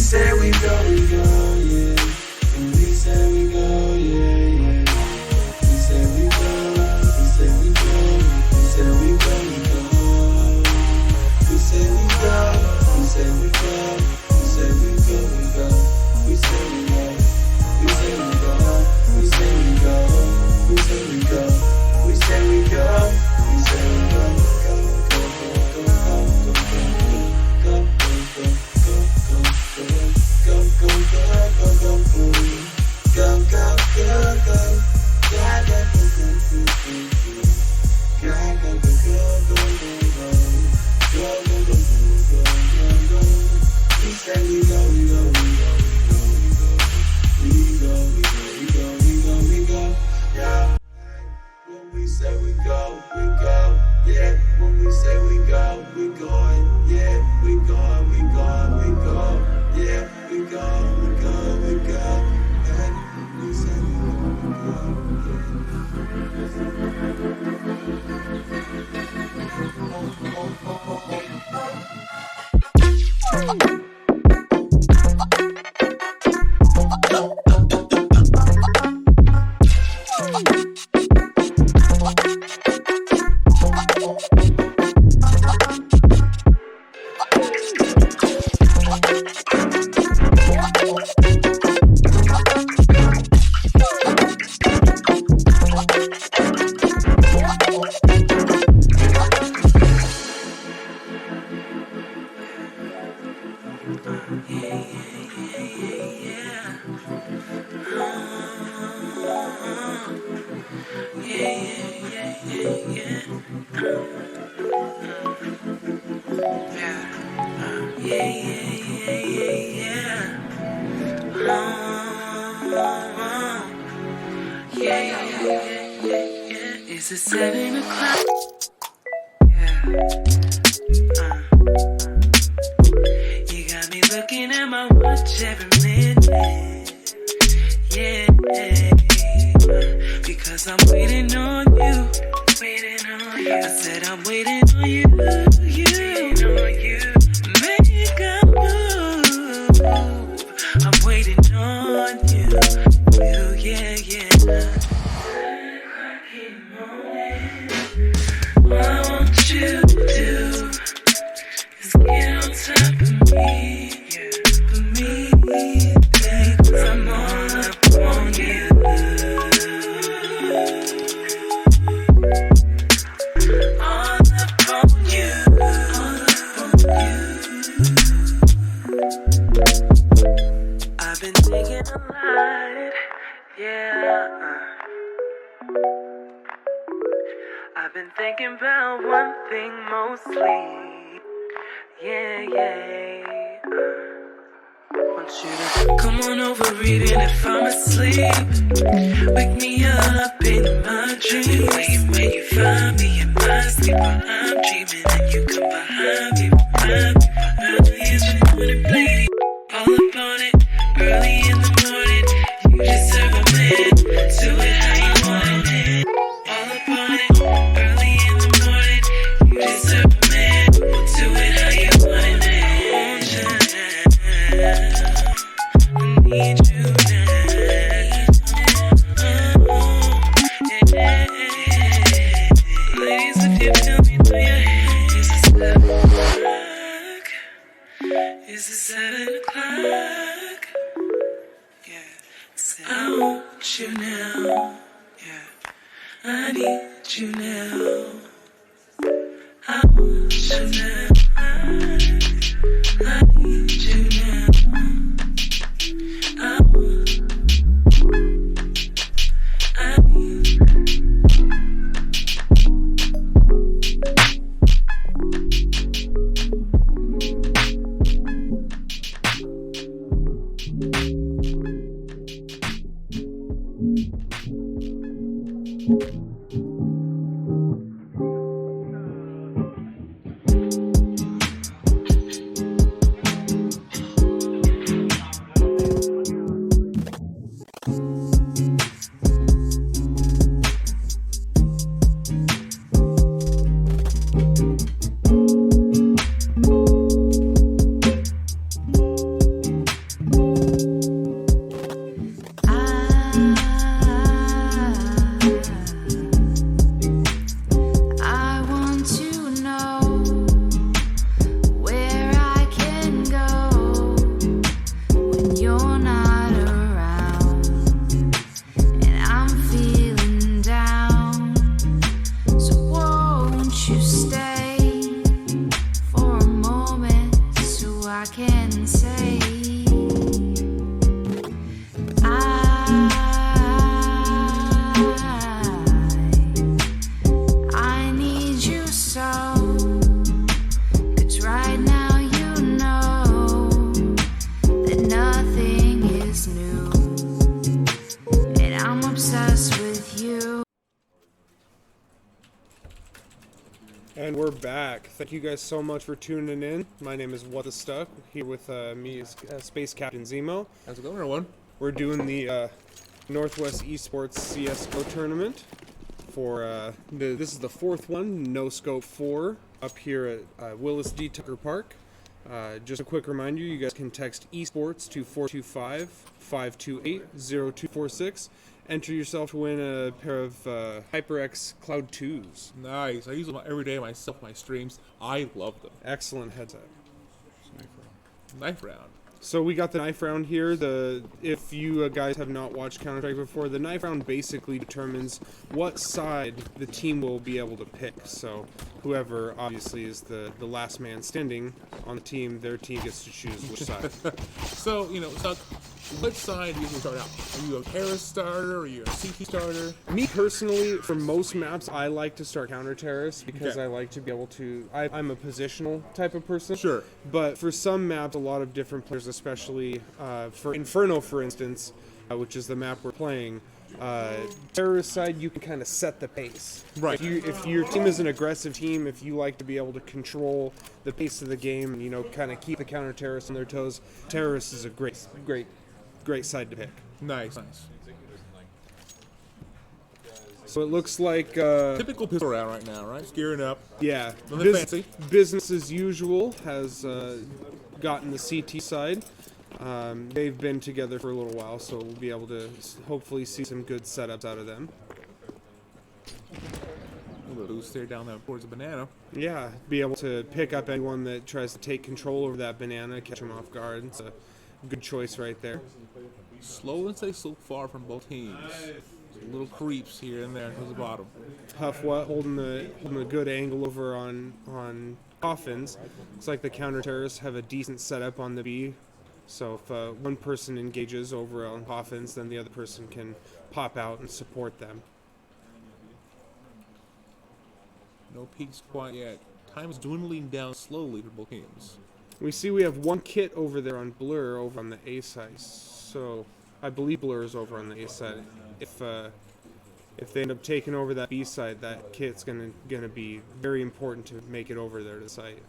say we go, yeah. When we say we go, yeah, yeah. We say we go, we say we go, we say we go, we go. We say we go, we say we go, we say we go, we go. We say we go, we say we go, we say we go, we say we go, we say we go, we say we go, go, go, go, go, go, go, go, go, go, go, go, go, go, go, go, go, go, go. It's 7 o'clock. Yeah. You got me looking at my watch every minute. Yeah. Because I'm waiting on you. Waiting on you. I said I'm waiting on you. Waiting on you. Make a move. I'm waiting on you. Yeah. What I want you to do is get on top of me, for me, cause I'm all up on you. All up on you, all up on you. I've been thinking a lot, yeah. I've been thinking about one thing mostly, yeah. Want you to come on over even if I'm asleep. Wake me up in my dreams. When you find me in my sleep while I'm dreaming, and you come behind me, behind me. It's been doing it, lady, all up on it. Early in the morning, you deserve a man. Do it how you want it, all up on it. Is it 7 o'clock? Yeah. I want you now. Yeah. I need you now. I want you now. I need you now. I want. I need. we're back. Thank you guys so much for tuning in. My name is What the Stuck. Here with me is Space Captain Zemo. How's it going, everyone? We're doing the Northwest Esports CS:GO tournament for this is the fourth one, NoScope IV, up here at Willis D. Tucker Park. Just a quick reminder, you guys can text esports to 425-528-0246. Enter yourself to win a pair of HyperX Cloud 2s. Nice. I use them every day myself, my streams. I love them. Excellent headset. Knife round. So we got the knife round here. If you guys have not watched Counter-Strike before, the knife round basically determines what side the team will be able to pick. So whoever obviously is the last man standing on the team, their team gets to choose which side. So, Tuck, what side do you start out? Are you a terrorist starter? Are you a CT starter? Me personally, for most maps, I like to start counter-terrorist because Okay. I like to be able to... I'm a positional type of person. Sure. But for some maps, a lot of different players, especially for Inferno, for instance, which is the map we're playing, terrorist side, you can kind of set the pace. Right. If your team is an aggressive team, if you like to be able to control the pace of the game, and, kind of keep the counter-terrorists on their toes, terrorist is a great side to pick. Nice. So it looks like... Typical pistol round right now, right? Gearing up. Yeah, Nothing fancy. Business as usual has gotten the CT side. They've been together for a little while, so we'll be able to hopefully see some good setups out of them. A little boost there down there towards the banana. Yeah, be able to pick up anyone that tries to take control over that banana, catch them off guard. It's a good choice right there. Slow and stay so far from both teams. Little creeps here and there towards the bottom. Huff holding a good angle over on Coffins. Looks like the counter-terrorists have a decent setup on the B. So if one person engages over on Coffins, then the other person can pop out and support them. No peaks quite yet. Time is dwindling down slowly for both teams. We see we have one kit over there on Blur over on the A side. So I believe Blur is over on the A side. If they end up taking over that B side, that kit's gonna be very important to make it over there to the site.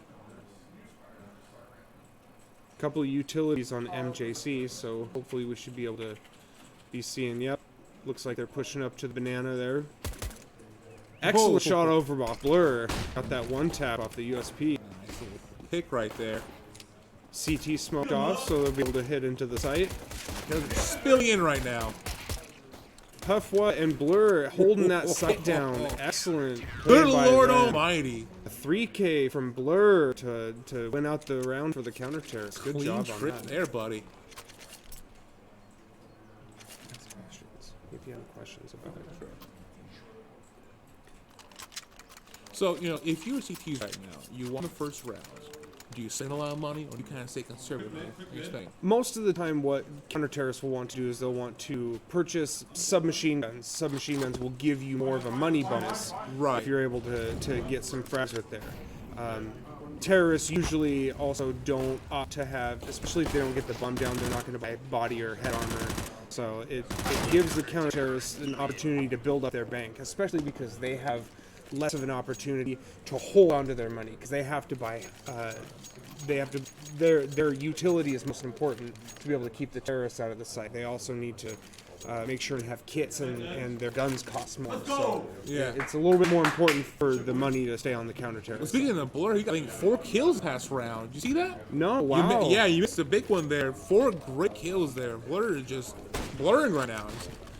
A couple of utilities on MJC, so hopefully we should be able to be seeing. Yep, looks like they're pushing up to the banana there. Excellent shot over off Blur. Got that one tap off the USP. Nice little pick right there. CT smoked off, so they'll be able to hit into the site. They're spilling in right now. Huffwa and Blur holding that site down. Excellent play Good by Lord them. Almighty. A 3K from Blur to win out the round for the counter-terrorists. Good Clean job on trip that. there, buddy. Ask questions if you have questions about it. So, if you're CTs right now, you won the first round. Do you spend a lot of money, or do you kind of stay conservative? What do you think? Most of the time, what counter-terrorists will want to do is they'll want to purchase submachine guns. Submachine guns will give you more of a money bonus Right. if you're able to get some frags with there. Terrorists usually also don't opt to have, especially if they don't get the bum down, they're not going to buy body or head armor. So it gives the counter-terrorists an opportunity to build up their bank, especially because they have less of an opportunity to hold on to their money because they have to buy. Their utility is most important to be able to keep the terrorists out of the site. They also need to make sure to have kits and their guns cost more. So Yeah. it's a little bit more important for the money to stay on the counter-terrorist. Speaking of Blur, he got, 4 kills past round. Did you see that? No, wow. You missed a big one there. 4 great kills there. Blur is just blurring right now.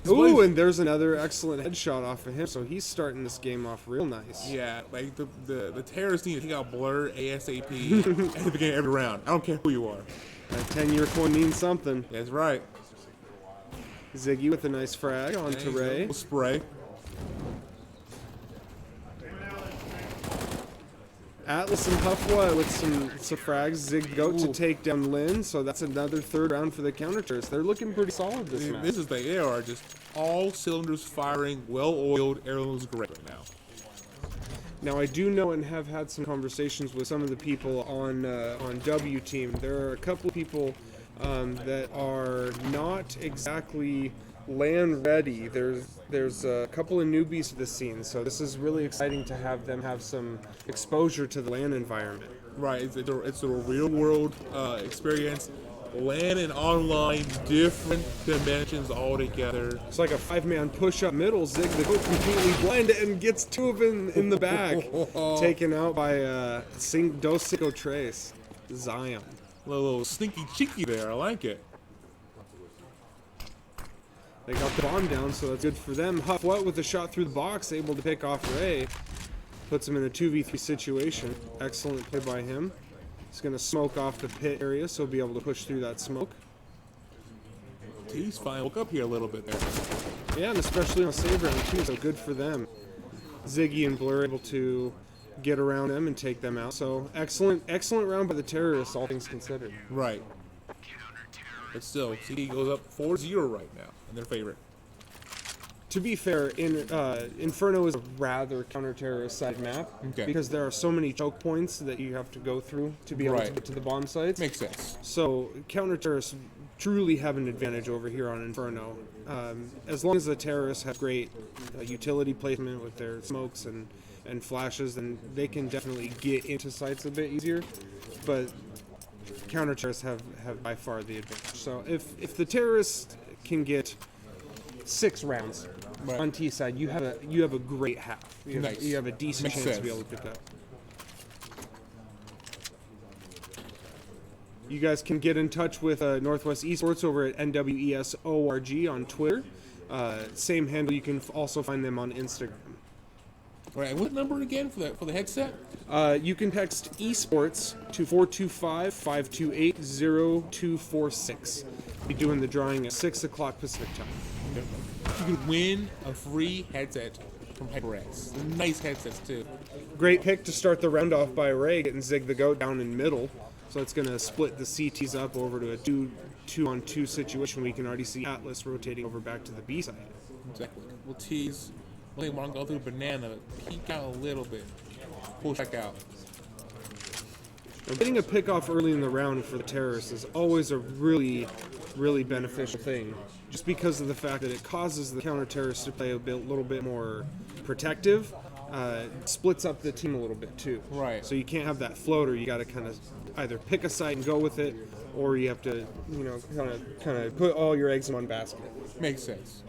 Ooh, and there's another excellent headshot off of him, so he's starting this game off real nice. Yeah, the terrorists need to take out Blur ASAP at the beginning of every round. I don't care who you are. That 10-year coin means something. That's right. Ziggy with a nice frag onto Ray. We'll spray. Atlas and Huffwa with some frags. Zig Goat to take down Lin, so that's another third round for the counter-terrorists. They're looking pretty solid this match. They are just all cylinders firing, well-oiled. Everyone's great right now. Now, I do know and have had some conversations with some of the people on W Team. There are a couple of people that are not exactly LAN ready. There's a couple of newbies to the scene, so this is really exciting to have them have some exposure to the LAN environment. Right, it's a real world experience. LAN and online, different dimensions altogether. It's like a 5-man push-up middle. Zig the Goat completely blind and gets 2 of them in the back, taken out by Dos Cinco Tres, Zion. A little sneaky cheeky there. I like it. They got the bomb down, so that's good for them. Huff What with a shot through the box, able to pick off Ray. Puts him in a 2v3 situation. Excellent play by him. He's going to smoke off the pit area, so he'll be able to push through that smoke. He's finally woke up here a little bit there. Yeah, and especially on save round too, so good for them. Ziggy and Blur able to get around them and take them out. So excellent round by the terrorists, all things considered. Right. But still, CD goes up 4-0 right now in their favorite. To be fair, Inferno is a rather counter-terrorist side map because there are so many choke points that you have to go through to be able to get to the bomb sites. Makes sense. So counter-terrorists truly have an advantage over here on Inferno. As long as the terrorists have great utility placement with their smokes and flashes, then they can definitely get into sites a bit easier. But counter-terrorists have by far the advantage. So if the terrorists can get 6 rounds on T side, you have a great half. You have a decent chance to be able to pick up. You guys can get in touch with Northwest Esports over at NWESORG on Twitter. Same handle. You can also find them on Instagram. All right, what number again for the headset? You can text esports to 425-528-0246. Be doing the drawing at 6 o'clock Pacific time. Okay. You could win a free headset from HyperX. Nice headsets too. Great pick to start the round off by Ray, getting Zig the Goat down in middle. So it's going to split the CTs up over to a 2-on-2 situation. We can already see Atlas rotating over back to the B side. Exactly. We'll tease. Really want to go through banana, peek out a little bit. Pull check out. Now, getting a pick off early in the round for the terrorists is always a really, really beneficial thing. Just because of the fact that it causes the counter-terrorists to play a little bit more protective. Splits up the team a little bit too. Right. So you can't have that floater. You got to kind of either pick a side and go with it, or you have to, kind of put all your eggs in one basket. Makes sense.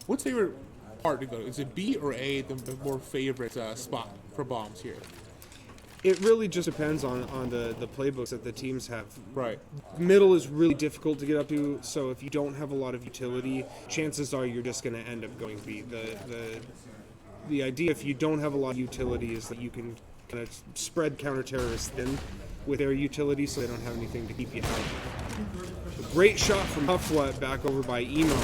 What's your favorite part to go to? Is it B or A, the more favorite spot for bombs here? It really just depends on the playbooks that the teams have. Right. Middle is really difficult to get up to, so if you don't have a lot of utility, chances are you're just going to end up going B. The idea, if you don't have a lot of utility, is that you can kind of spread counter-terrorists thin with their utility so they don't have anything to keep you out. A great shot from Hufflet back over by Emo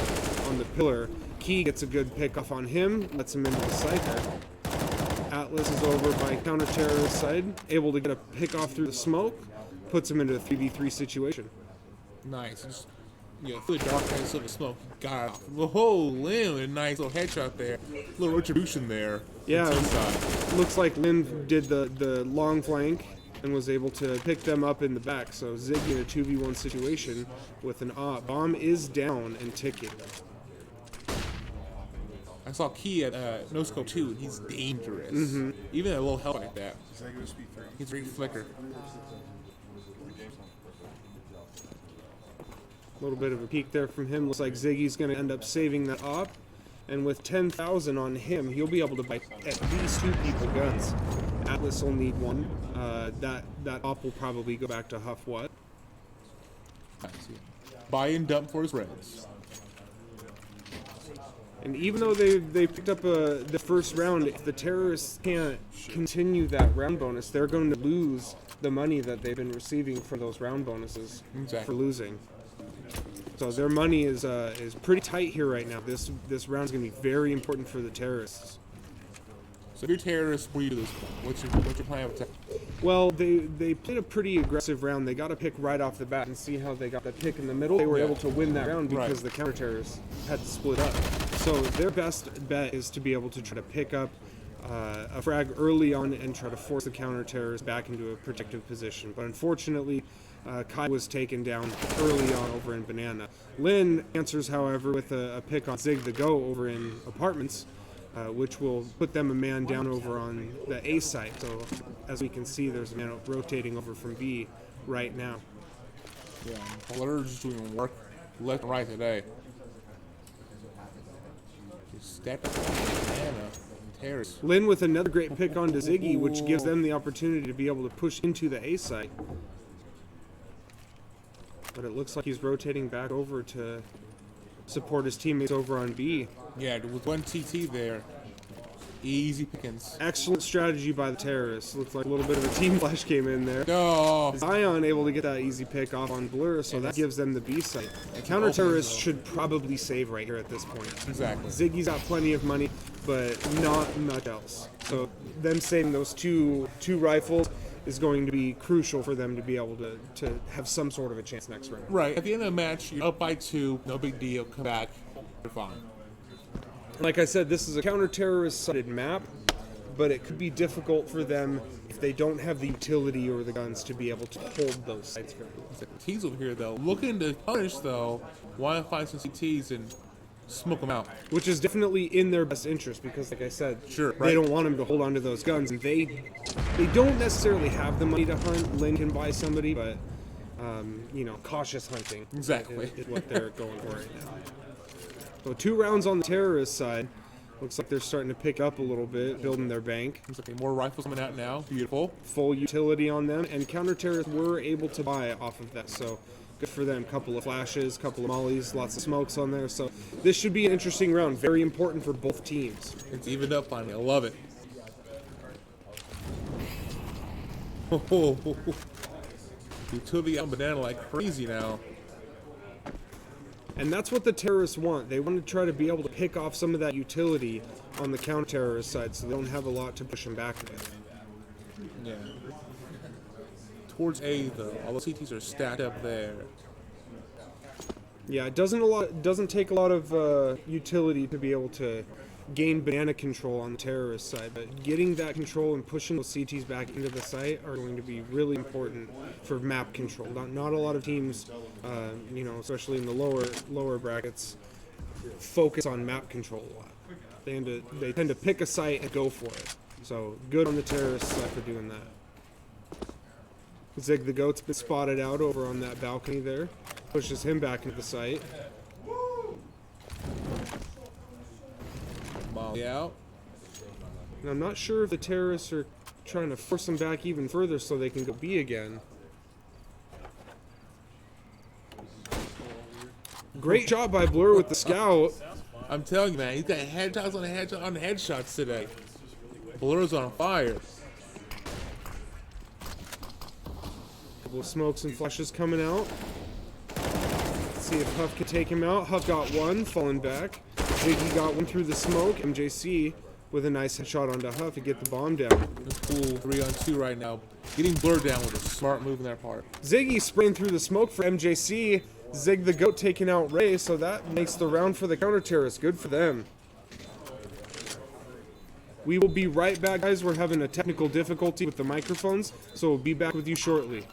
on the pillar. Key gets a good pick off on him, lets him into the side there. Atlas is over by counter-terrorist side, able to get a pick off through the smoke, puts him into a 3v3 situation. Nice. Just, through the darkness of the smoke, got it off. Whoa, Lin, a nice little headshot there. A little retribution there. Yeah, looks like Lin did the long flank and was able to pick them up in the back. So Ziggy in a 2v1 situation with an op. Bomb is down and ticking. I saw Key at NoScope II, and he's dangerous. Mm-hmm. Even at a low health like that. He's very flicker. A little bit of a peek there from him. Looks like Ziggy's going to end up saving that op. And with 10,000 on him, he'll be able to buy at least 2 people guns. Atlas will need 1. That op will probably go back to Huff What. Buy and dump for his reds. And even though they picked up the first round, if the terrorists can't continue that round bonus, they're going to lose the money that they've been receiving for those round bonuses for losing. So their money is pretty tight here right now. This round's going to be very important for the terrorists. So if you're terrorists, what do you do this? What's your plan of attack? Well, they played a pretty aggressive round. They got a pick right off the bat, and see how they got that pick in the middle. They were able to win that round because the counter-terrorists had to split up. So their best bet is to be able to try to pick up a frag early on and try to force the counter-terrorists back into a protective position. But unfortunately, Kai was taken down early on over in Banana. Lin answers, however, with a pick on Zig the Go over in Apartments, which will put them a man down over on the A site. So as we can see, there's a man rotating over from B right now. Yeah, Blur's doing work left and right today. Just step up Banana and Terrace. Lin with another great pick onto Ziggy, which gives them the opportunity to be able to push into the A site. But it looks like he's rotating back over to support his teammates over on B. Yeah, with one TT there, easy pickings. Excellent strategy by the terrorists. Looks like a little bit of a team flash came in there. No. Zion able to get that easy pick off on Blur, so that gives them the B site. Counter terrorists should probably save right here at this point. Exactly. Ziggy's got plenty of money, but not much else. So them saving those two rifles is going to be crucial for them to be able to have some sort of a chance next round. Right. At the end of the match, you're up by 2, no big deal. Come back, you're fine. Like I said, this is a counter-terrorist sided map, but it could be difficult for them if they don't have the utility or the guns to be able to hold those sites very well. T's over here, though, looking to punish, though, want to find some CTs and smoke them out. Which is definitely in their best interest because, like I said, Sure, they right. don't want them to hold on to those guns. And they don't necessarily have the money to hunt. Lin can buy somebody, but, cautious hunting Exactly. is what they're going for right now. So 2 rounds on the terrorist side. Looks like they're starting to pick up a little bit, building their bank. Looks like more rifles coming out now. Beautiful. Full utility on them, and counter-terrorists were able to buy off of that, so good for them. Couple of flashes, couple of mollies, lots of smokes on there, so this should be an interesting round. Very important for both teams. It's evened up finally. I love it. Oh, utility on Banana like crazy now. And that's what the terrorists want. They want to try to be able to pick off some of that utility on the counter-terrorist side so they don't have a lot to push them back with. Yeah. Towards A, though, all the CTs are stacked up there. Yeah, it doesn't take a lot of utility to be able to gain banana control on the terrorist side, but getting that control and pushing those CTs back into the site are going to be really important for map control. Not a lot of teams, especially in the lower brackets, focus on map control a lot. They tend to pick a site and go for it. So good on the terrorist side for doing that. Zig the Goat's been spotted out over on that balcony there. Pushes him back into the site. Molly out. And I'm not sure if the terrorists are trying to force them back even further so they can go B again. Great job by Blur with the scout. I'm telling you, man, he's got headshots on headshots today. Blur's on fire. Couple of smokes and flashes coming out. Let's see if Huff can take him out. Huff got one, falling back. Ziggy got one through the smoke. MJC with a nice headshot onto Huff to get the bomb down. It's cool 3-on-2 right now. Getting Blur down was a smart move on their part. Ziggy spraying through the smoke for MJC. Zig the Goat taking out Ray, so that makes the round for the counter-terrorists. Good for them. We will be right back, guys. We're having a technical difficulty with the microphones, so we'll be back with you shortly.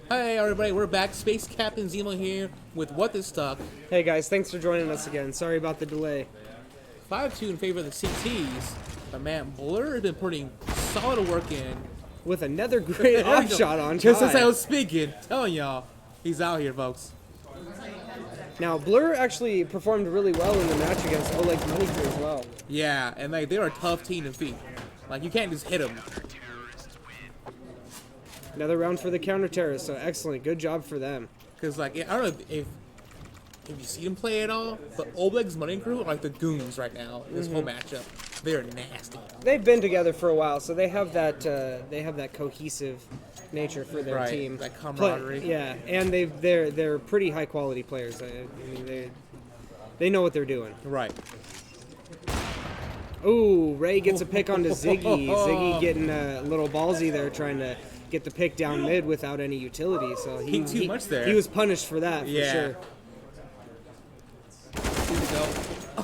Hey everybody, we're back. Space Captain Zemo here with What This Stuck. Hey guys, thanks for joining us again. Sorry about the delay. 5-2 in favor of the CTs. But man, Blur has been putting solid work in. With another great off shot on Just as Kai. I was speaking, telling y'all, he's out here, folks. Now, Blur actually performed really well in the match against Oleg's Money Crew as well. Yeah, and like they're a tough team to beat. Like you can't just hit them. Another round for the counter-terrorists, so excellent. Good job for them. Cause like I don't know if you see them play at all, but Oleg's Money Crew are like the goons right now. This whole matchup, they're nasty. They've been together for a while, so they have that cohesive nature for their Right, team. that camaraderie. Yeah, and they're pretty high quality players. I mean, they know what they're doing. Right. Ooh, Ray gets a pick onto Ziggy. Ziggy getting a little ballsy there, trying to get the pick down mid without any utility. So He too much there. He was punished for that, for Yeah. sure.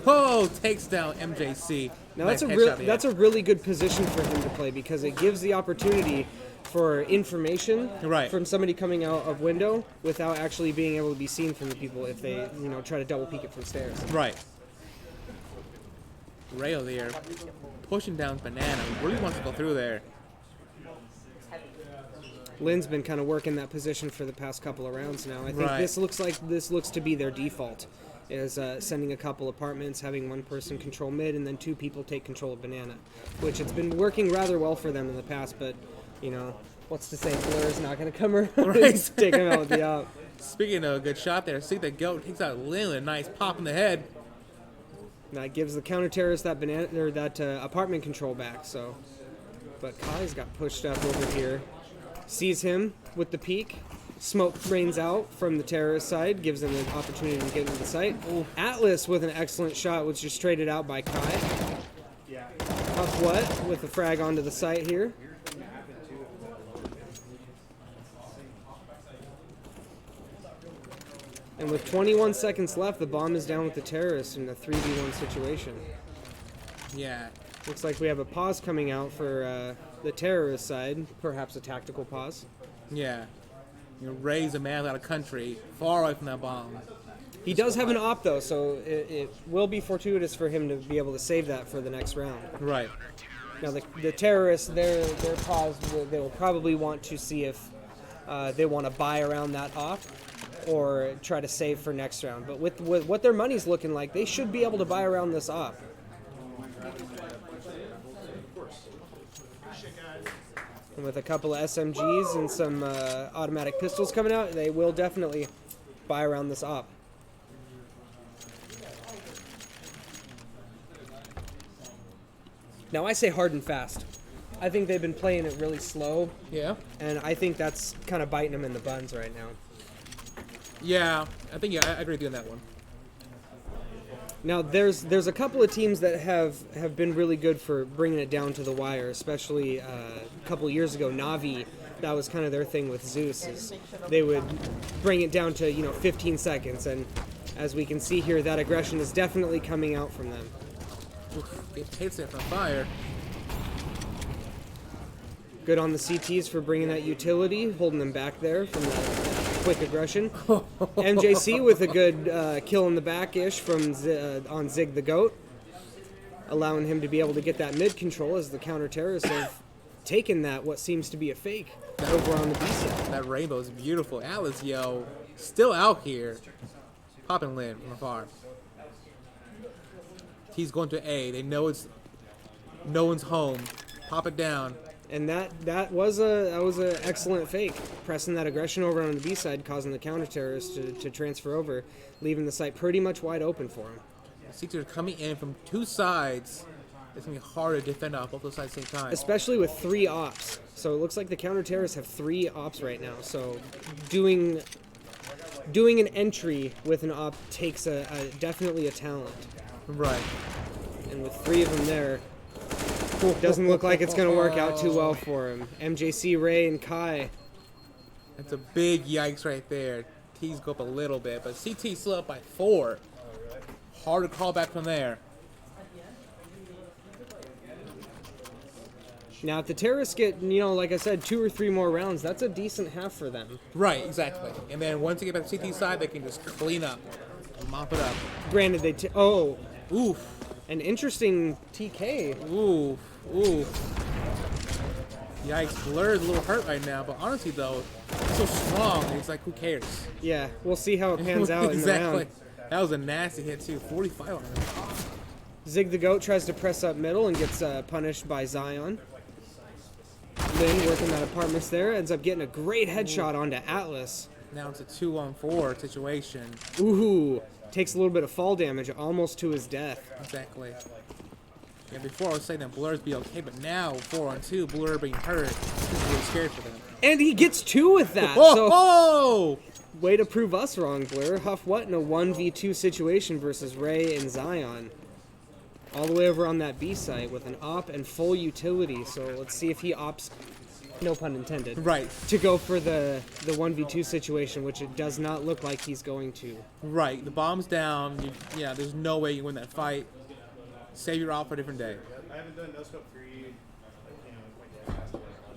Oh, takes down MJC. Now Nice that's headshot, a really good position for him to play because it gives the opportunity for information Right. from somebody coming out of window without actually being able to be seen from the people if they try to double peek it from stairs. Right. Rayo there, pushing down Banana. Really wants to go through there. Lynn's been kind of working that position for the past couple of rounds now. I think Right. this looks to be their default, is sending a couple apartments, having one person control mid, and then two people take control of Banana, which it's been working rather well for them in the past. But what's to say Blur is not going to come around and take him out with the op. Speaking of a good shot there, see the goat takes out Lin with a nice pop in the head. That gives the counter terrorist that banana or that apartment control back. So, but Kai's got pushed up over here. Sees him with the peek. Smoke rains out from the terrorist side, gives him an opportunity to get into the site. Atlas with an excellent shot, which is traded out by Kai. Up what with the frag onto the site here. And with 21 seconds left, the bomb is down with the terrorists in a 3v1 situation. Yeah. Looks like we have a pause coming out for the terrorist side, perhaps a tactical pause. Yeah. Ray's a man out of country, far away from that bomb. He does have an op though, so it will be fortuitous for him to be able to save that for the next round. Right. Now the terrorists, their pause, they will probably want to see if they want to buy around that op or try to save for next round. But with what their money's looking like, they should be able to buy around this op. And with a couple of SMGs and some automatic pistols coming out, they will definitely buy around this op. Now I say hard and fast. I think they've been playing it really slow, Yeah. and I think that's kind of biting them in the buns right now. Yeah. I think I agree with you on that one. Now there's a couple of teams that have been really good for bringing it down to the wire, especially a couple of years ago. Navi, that was kind of their thing with Zeus, is they would bring it down to 15 seconds, and as we can see here, that aggression is definitely coming out from them. It hits it from fire. Good on the CTs for bringing that utility, holding them back there from that quick aggression. MJC with a good kill in the back-ish from on Zig the Goat, allowing him to be able to get that mid control as the counter-terrorists have taken that, what seems to be a fake, over on the B side. That rainbow is beautiful. Atlas, yo, still out here. Popping Lin from afar. He's going to A. They know it's no one's home. Pop it down. And that was an excellent fake, pressing that aggression over on the B side, causing the counter-terrorists to transfer over, leaving the site pretty much wide open for him. Sixers are coming in from two sides. It's going to be hard to defend off both those sides at the same time. Especially with 3 ops. So it looks like the counter-terrorists have 3 ops right now. So doing an entry with an op takes definitely a talent. Right. And with 3 of them there, doesn't look like it's going to work out too well for him. MJC, Ray, and Kai. That's a big yikes right there. T's go up a little bit, but CT still up by 4. Hard to crawl back from there. Now, if the terrorists get, like I said, 2 or 3 more rounds, that's a decent half for them. Right, exactly. And then once they get back to CT side, they can just clean up, mop it up. Granted, Oof. an interesting TK. Oof. Oof. Yikes, Blur's a little hurt right now, but honestly though, he's so strong, it's like, who cares? Yeah, we'll see how it pans out in the round. That was a nasty hit too, 45 on him. Zig the Goat tries to press up middle and gets punished by Zion. Lynn working that apartments there, ends up getting a great headshot onto Atlas. Now it's a 2-on-4 situation. Ooh, takes a little bit of fall damage, almost to his death. Exactly. Yeah, before I was saying that Blur's be okay, but now 4-on-2, Blur being hurt, this is really scary for them. And he gets 2 with that. Oh! Way to prove us wrong, Blur. Huff what in a 1v2 situation versus Ray and Zion. All the way over on that B site with an op and full utility. So let's see if he opts, no pun intended, Right. to go for the 1v2 situation, which it does not look like he's going to. Right, the bomb's down. Yeah, there's no way you win that fight. Save your op for a different day. I haven't done NoScope 3.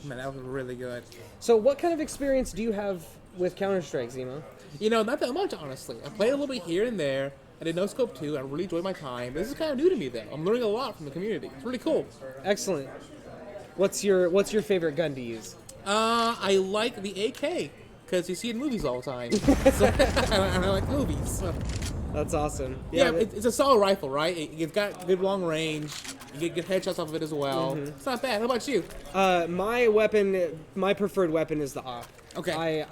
Man, that was really good. So what kind of experience do you have with Counter-Strike, Zemo? Not that much, honestly. I played a little bit here and there. I did NoScope 2. I really enjoyed my time. This is kind of new to me, though. I'm learning a lot from the community. It's really cool. Excellent. What's your favorite gun to use? I like the AK because you see it in movies all the time. So, I like movies. So. That's awesome. Yeah, it's a solid rifle, right? It's got good long range. You get good headshots off of it as well. It's not bad. How about you? My preferred weapon is the op. Okay.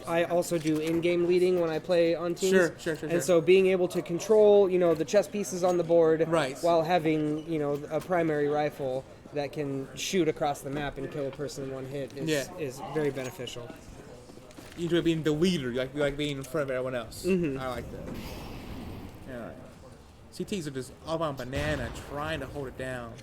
I also do in-game leading when I play on teams. Sure. And so being able to control, the chess pieces on the board, right, while having, a primary rifle that can shoot across the map and kill a person in one hit is very beneficial. You enjoy being the leader. You like being in front of everyone else. Mm-hmm. I like that. All right. CTs are just all on banana trying to hold it down.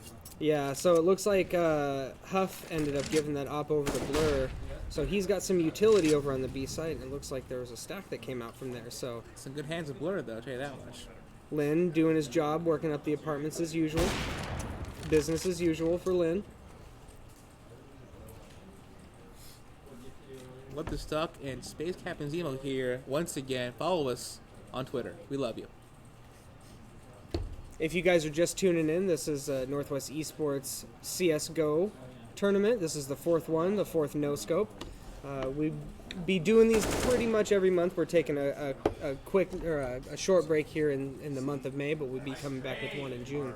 Yeah, so it looks like Huff ended up giving that op over to Blur. So he's got some utility over on the B site, and it looks like there was a stack that came out from there. So some good hands of Blur, though, I'll tell you that much. Lynn doing his job, working up the apartments as usual. Business as usual for Lynn. Love the Stuck and Space Captain Zemo here. Once again, follow us on Twitter. We love you. If you guys are just tuning in, this is Northwest Esports CSGO tournament. This is the 4th one, the 4th NoScope. We be doing these pretty much every month. We're taking a quick or a short break here in the month of May, but we'll be coming back with one in June.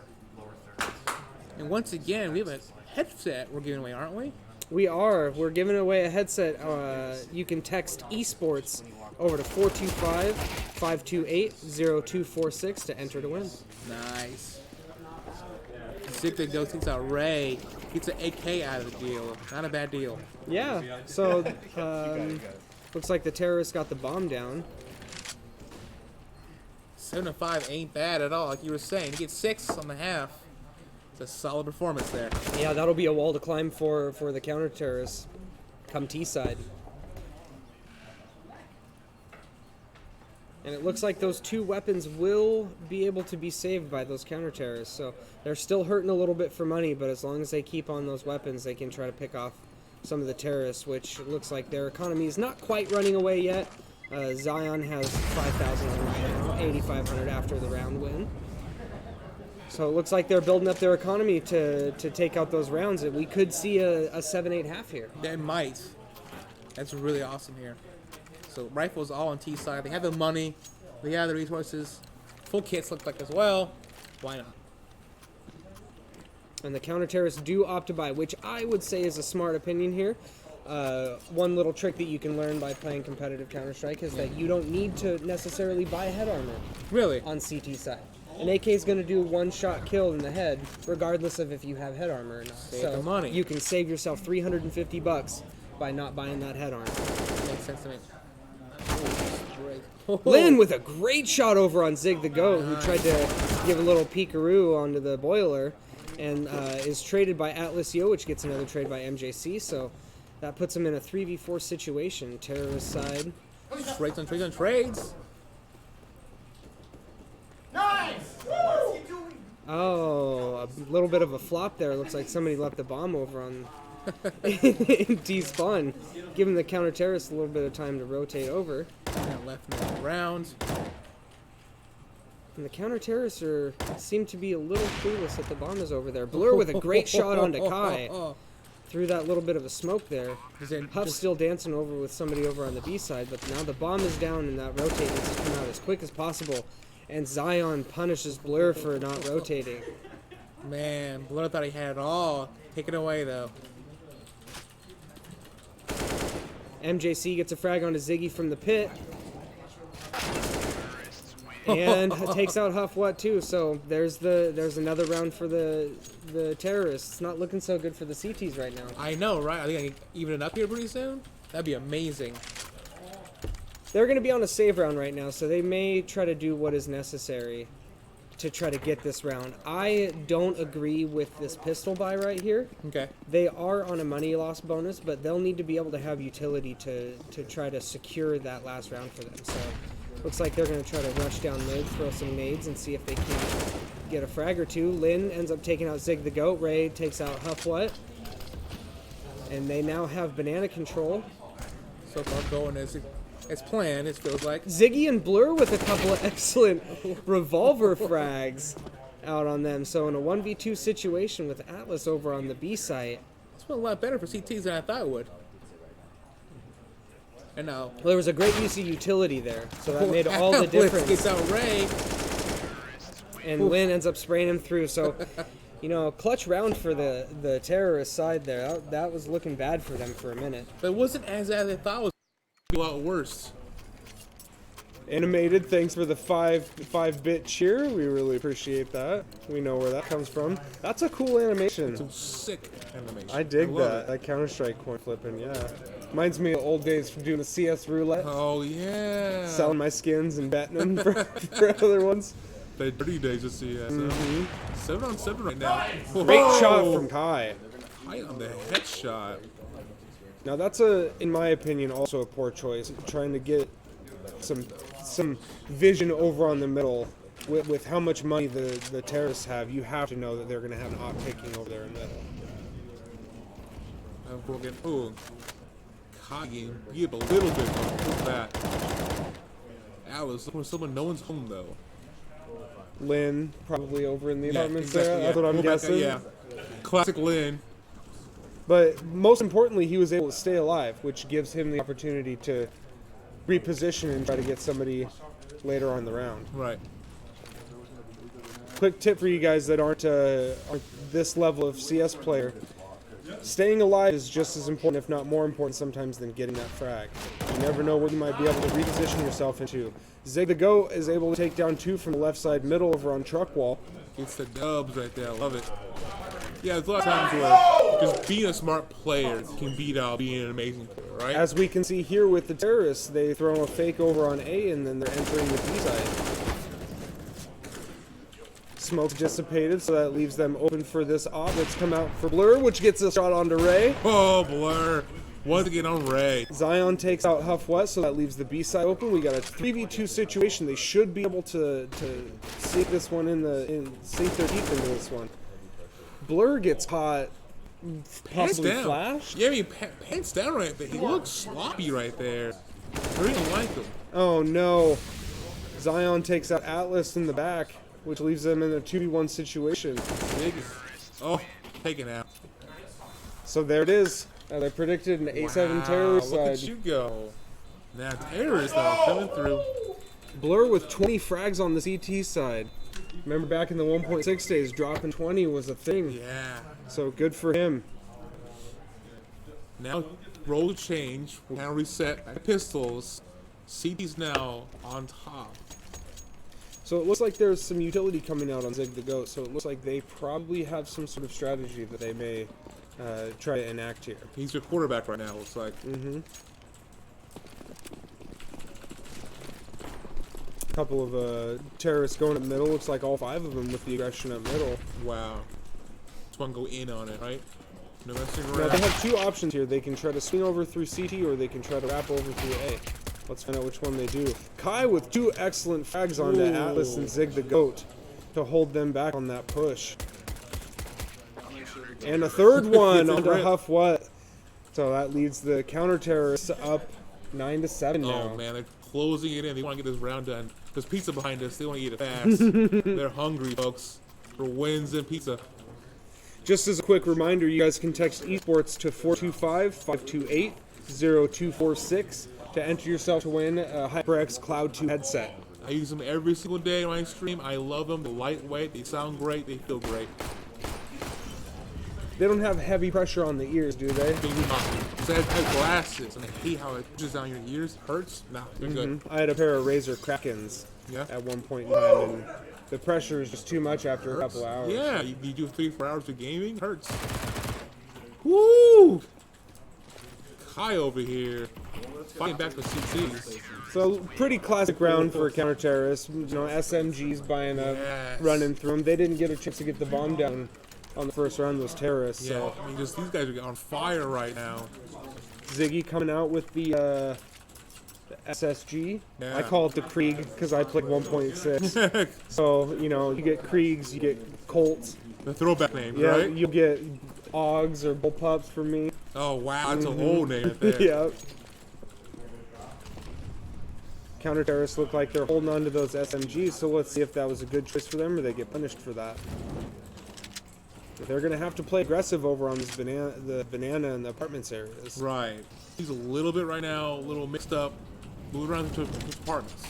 And once again, we have a headset we're giving away, aren't we? We are. We're giving away a headset. You can text esports over to 425-528-0246 to enter to win. Nice. Zig the Goat takes out Ray. Gets an AK out of the deal. Not a bad deal. Yeah. So looks like the terrorists got the bomb down. 7-5 ain't bad at all, like you were saying. You get 6 on the half. It's a solid performance there. Yeah, that'll be a wall to climb for the counter-terrorists come T-side. And it looks like those 2 weapons will be able to be saved by those counter-terrorists. So they're still hurting a little bit for money, but as long as they keep on those weapons, they can try to pick off some of the terrorists, which looks like their economy is not quite running away yet. Zion has 5,000 right now, 8,500 after the round win. So it looks like they're building up their economy to take out those rounds. We could see a 7-8 half here. They might. That's really awesome here. So rifles all on T side. They have the money. They have the resources. Full kits look like as well. Why not? And the counter-terrorists do opt to buy, which I would say is a smart opinion here. One little trick that you can learn by playing competitive Counter-Strike is that you don't need to necessarily buy head armor. Really? On CT side. An AK is going to do 1-shot kill in the head, regardless of if you have head armor or not. Save the money. You can save yourself $350 by not buying that head armor. Makes sense to me. Lynn with a great shot over on Zig the Goat, who tried to give a little peekaroo onto the boiler, and is traded by Atlas Yo, which gets another trade by MJC, so that puts him in a 3v4 situation. Terrorist side. Trades on trades on trades. Nice! What's he doing? Oh, little bit of a flop there. Looks like somebody left the bomb over on despawn, giving the counter terrorist a little bit of time to rotate over. And left mid round. And the counter terrorists seem to be a little clueless that the bomb is over there. Blur with a great shot onto Kai. Through that little bit of a smoke there. Huff's still dancing over with somebody over on the B side, but now the bomb is down and that rotate needs to come out as quick as possible. And Zion punishes Blur for not rotating. Man, Blur thought he had it all. Taken away though. MJC gets a frag onto Ziggy from the pit. And takes out Huff What too. So there's another round for the terrorists. It's not looking so good for the CTs right now. I know, right? I think I can even it up here pretty soon. That'd be amazing. They're going to be on a save round right now, so they may try to do what is necessary to try to get this round. I don't agree with this pistol buy right here. Okay. They are on a money loss bonus, but they'll need to be able to have utility to try to secure that last round for them. So looks like they're going to try to rush down mid, throw some nades, and see if they can get a frag or two. Lin ends up taking out Zig the Goat. Ray takes out Huff What. And they now have banana control. So far going as planned, it feels like. Ziggy and Blur with a couple of excellent revolver frags out on them. So in a 1v2 situation with Atlas over on the B site. It's been a lot better for CTs than I thought it would. And now. Well, there was a great use of utility there, so that made all the difference. Gets out Ray. And Lin ends up spraying him through. So, you know, clutch round for the terrorist side there. That was looking bad for them for a minute. But it wasn't as bad as I thought it was. A lot worse. Animated, thanks for the 5-bit cheer. We really appreciate that. We know where that comes from. That's a cool animation. It's a sick animation. I dig love that. it. That Counter-Strike coin flipping, yeah. Reminds me of old days from doing the CS roulette. Oh yeah. Selling my skins and betting them for other ones. The dirty days of CS. 7-on-7 right now. Great shot from Kai. Kai on the headshot. Now that's in my opinion, also a poor choice. Trying to get some vision over on the middle with how much money the terrorists have. You have to know that they're going to have an op picking over there in the middle. Oh, Kai give a little bit of that. Alice, look for someone. No one's home though. Lin probably over in the apartments exactly, there. That's what I'm guessing. Yeah, classic Lin. But most importantly, he was able to stay alive, which gives him the opportunity to reposition and try to get somebody later on in the round. Right. Quick tip for you guys that aren't this level of CS player. Staying alive is just as important, if not more important sometimes, than getting that frag. You never know where you might be able to reposition yourself into. Zig the Goat is able to take down 2 from the left side middle over on truck wall. It's the dubs right there. I love it. Yeah, there's a lot of times where just being a smart player can beat out being an amazing player, right? As we can see here with the terrorists, they throw a fake over on A and then they're entering the B side. Smoke dissipated, so that leaves them open for this op that's come out for Blur, which gets a shot onto Ray. Oh, Blur. Once again on Ray. Zion takes out Huff West, so that leaves the B side open. We got a 3v2 situation. They should be able to sink this one sink their teeth into this one. Blur gets caught, possibly down. flashed. Yeah, I mean, pants down right there. He looks sloppy right there. I really don't like him. Oh no. Zion takes out Atlas in the back, which leaves them in a 2v1 situation. Oh, taken out. So there it is. As I predicted, an A7 terrorist Look side. at you go. Now terrorists now coming through. Blur with 20 frags on the CT side. Remember back in the 1.6 days, dropping 20 was a thing. Yeah. So good for him. Now roll change. Now reset. Back to pistols. CT's now on top. So it looks like there's some utility coming out on Zig the Goat. So it looks like they probably have some sort of strategy that they may try to enact here. He's your quarterback right now, looks like. Mm-hmm. Couple of terrorists going up middle. Looks like all 5 of them with the aggression up middle. Wow. Just want to go in on it, right? No messing Now around. they have 2 options here. They can try to swing over through CT or they can try to wrap over through A. Let's find out which one they do. Kai with 2 excellent frags onto Ooh. Atlas and Zig the Goat to hold them back on that push. And a third one It's a onto rip. Huff What. So that leads the counter terrorists up 9-7 now. Oh man, they're closing it in. They want to get this round done. There's pizza behind us. They want to eat it fast. They're hungry, folks, for wins and pizza. Just as a quick reminder, you guys can text esports to 425-528-0246 to enter yourself to win a HyperX Cloud 2 headset. I use them every single day when I stream. I love them. They're lightweight. They sound great. They feel great. They don't have heavy pressure on the ears, do they? They do not. So I have glasses, and I hate how it pushes down your ears. Hurts? Nah, they're good. I had a pair of Razer Krakens Yeah. at one point in time, and the pressure is just too much after a couple hours. Yeah, you do 3-4 hours of gaming. Hurts. Woo! Kai over here. Fighting back with CCs. So pretty classic round for counter terrorists. You know, SMGs buying up, Yes. running through them. They didn't get a chance to get the bomb down on the first round. Those terrorists. Yeah, So I mean, just these guys are on fire right now. Ziggy coming out with the SSG. Yeah. I call it the Krieg because I played 1.6. So you know, you get Kriegs, you get Colts. The throwback name, Yeah, right? you'll get Augs or Bullpups for me. Oh wow, that's a whole name right there. Yeah. Counter terrorists look like they're holding on to those SMGs, so let's see if that was a good choice for them or they get punished for that. But they're gonna have to play aggressive over on this the banana and the apartments areas. Right. He's a little bit right now, a little mixed up. Moving around to his apartments.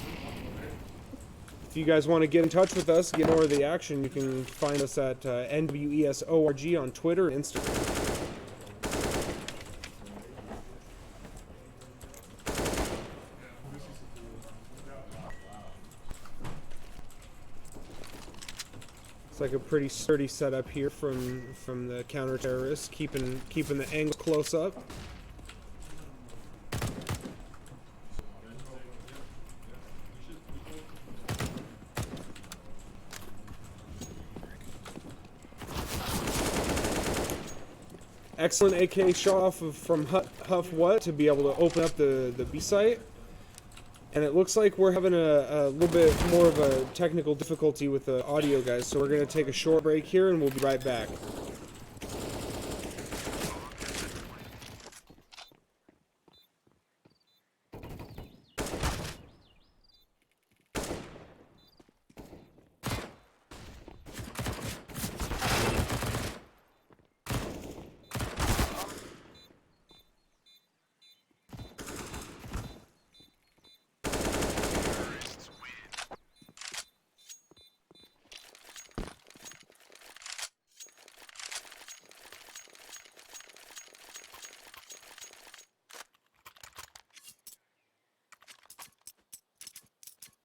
If you guys want to get in touch with us, get more of the action, you can find us at NWESORG on Twitter and Instagram. It's like a pretty sturdy setup here from the counter terrorists, keeping the angle close up. Excellent AK shot off from Huff What to be able to open up the B site. And it looks like we're having a little bit more of a technical difficulty with the audio, guys. So we're going to take a short break here and we'll be right back.